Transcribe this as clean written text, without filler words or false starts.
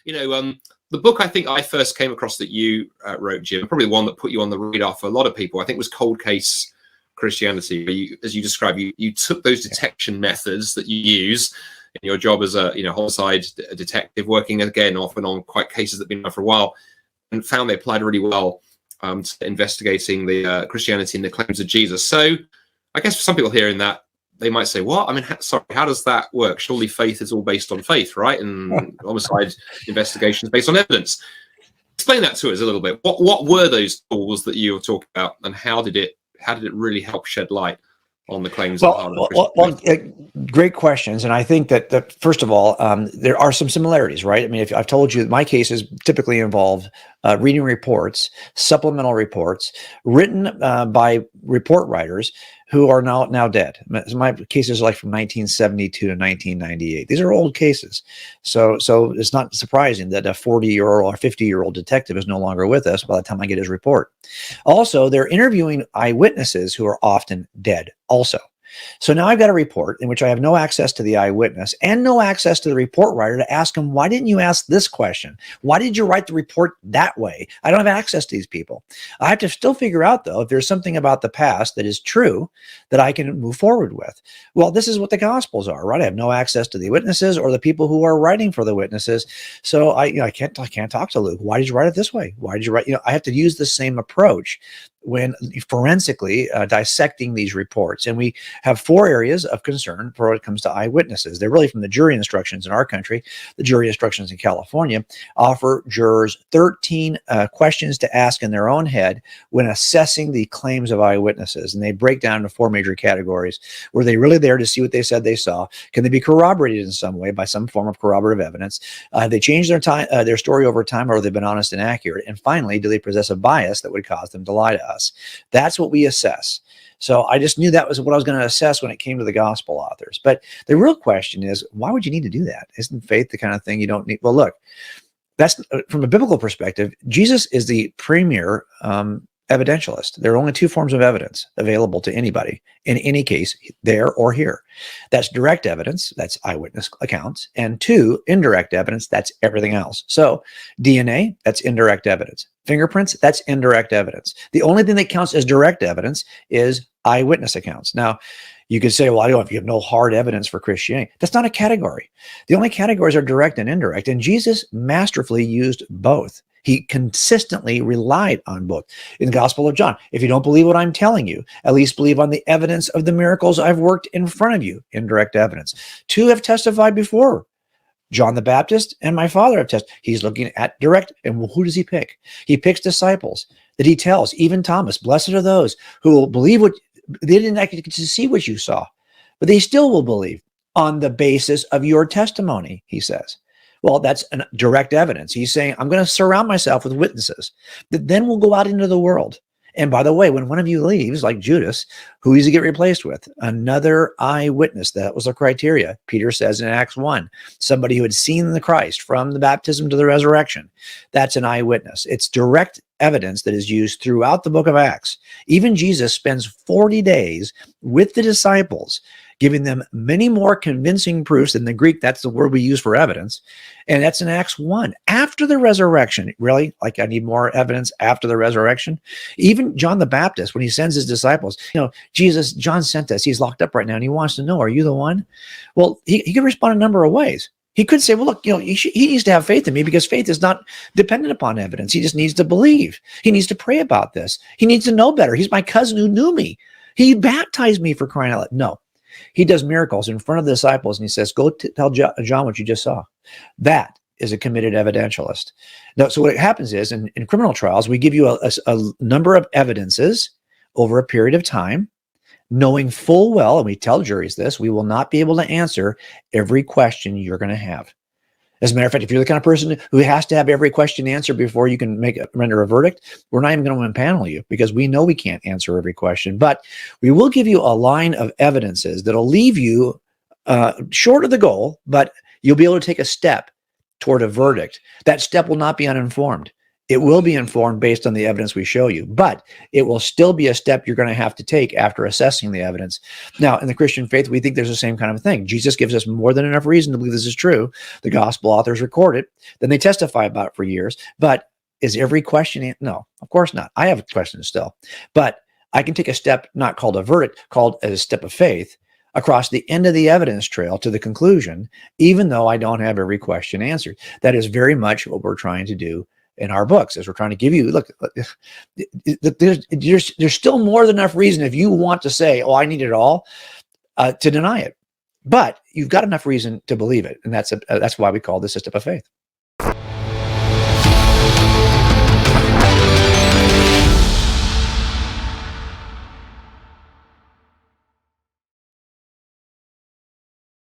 The book I think I first came across that you wrote, Jim, probably the one that put you on the radar for a lot of people, I think was Cold Case Christianity, where you, as you described, you took those detection methods that you use in your job as a homicide detective, working again often on quite cases that have been done for a while, and found they applied really well to investigating the Christianity and the claims of Jesus. So I guess for some people hearing that, they might say, what? I mean, sorry, how does that work? Surely faith is all based on faith, right? And homicide investigation is based on evidence. Explain that to us a little bit. What were those tools that you were talking about, and how did it really help shed light on the claims? Great questions. And I think that first of all, there are some similarities, right? I mean, if I've told you that my cases typically involve reading reports, supplemental reports written by report writers who are now dead. My cases are like from 1972 to 1998. These are old cases. So it's not surprising that a 40-year-old or 50-year-old detective is no longer with us by the time I get his report. Also, they're interviewing eyewitnesses who are often dead also. So now I've got a report in which I have no access to the eyewitness and no access to the report writer to ask him, why didn't you ask this question? Why did you write the report that way? I don't have access to these people. I have to still figure out, though, if there's something about the past that is true that I can move forward with. Well, this is what the Gospels are, right? I have no access to the witnesses or the people who are writing for the witnesses. So I can't talk to Luke. Why did you write it this way? Why did you write? I have to use the same approach when forensically dissecting these reports. And we have 4 areas of concern for when it comes to eyewitnesses. They're really from the jury instructions in our country. The jury instructions in California offer jurors 13 questions to ask in their own head when assessing the claims of eyewitnesses. And they break down into 4 major categories. Were they really there to see what they said they saw? Can they be corroborated in some way by some form of corroborative evidence? Have they changed their story over time, or have they been honest and accurate? And finally, do they possess a bias that would cause them to lie to us? That's what we assess. So I just knew that was what I was going to assess when it came to the gospel authors. But the real question is, why would you need to do that? Isn't faith the kind of thing you don't need? Well, look, that's from a biblical perspective. Jesus is the premier evidentialist. There are only 2 forms of evidence available to anybody in any case, there or here. That's direct evidence, that's eyewitness accounts, and 2, indirect evidence, that's everything else. So DNA, that's indirect evidence. Fingerprints, that's indirect evidence. The only thing that counts as direct evidence is eyewitness accounts. Now, you could say, well, I don't know if you have no hard evidence for Christianity. That's not a category. The only categories are direct and indirect, and Jesus masterfully used both. He consistently relied on both. In the Gospel of John, if you don't believe what I'm telling you, at least believe on the evidence of the miracles I've worked in front of you, indirect evidence. 2 have testified before. John the Baptist and my Father have testified. He's looking at direct, and who does he pick? He picks disciples that he tells, even Thomas, blessed are those who will believe what they didn't actually get to see what you saw, but they still will believe on the basis of your testimony, he says. Well, that's an direct evidence. He's saying, I'm going to surround myself with witnesses that then will go out into the world. And by the way, when one of you leaves, like Judas, who does he get replaced with? Another eyewitness. That was the criteria. Peter says in Acts 1, somebody who had seen the Christ from the baptism to the resurrection. That's an eyewitness. It's direct evidence that is used throughout the book of Acts. Even Jesus spends 40 days with the disciples, giving them many more convincing proofs. In the Greek, that's the word we use for evidence. And that's in Acts 1. After the resurrection, really, like I need more evidence after the resurrection. Even John the Baptist, when he sends his disciples, John sent us. He's locked up right now, and he wants to know, are you the one? Well, he could respond a number of ways. He could say, well, look, he needs to have faith in me because faith is not dependent upon evidence. He just needs to believe. He needs to pray about this. He needs to know better. He's my cousin who knew me. He baptized me, for crying out loud. No. He does miracles in front of the disciples, and he says, go tell John what you just saw. That is a committed evidentialist. Now, so what happens is, in criminal trials, we give you a number of evidences over a period of time, knowing full well, and we tell juries this, we will not be able to answer every question you're going to have. As a matter of fact, if you're the kind of person who has to have every question answered before you can render a verdict, we're not even going to impanel you because we know we can't answer every question. But we will give you a line of evidences that'll leave you short of the goal, but you'll be able to take a step toward a verdict. That step will not be uninformed. It will be informed based on the evidence we show you, but it will still be a step you're going to have to take after assessing the evidence. Now, in the Christian faith, we think there's the same kind of thing. Jesus gives us more than enough reason to believe this is true. The gospel authors record it, then they testify about it for years. But is every question? No, of course not. I have questions still, but I can take a step not called a verdict, called a step of faith across the end of the evidence trail to the conclusion, even though I don't have every question answered. That is very much what we're trying to do in our books, as we're trying to give you, look, there's still more than enough reason if you want to say, oh, I need it all, to deny it. But you've got enough reason to believe it. And that's why we call this a step of faith.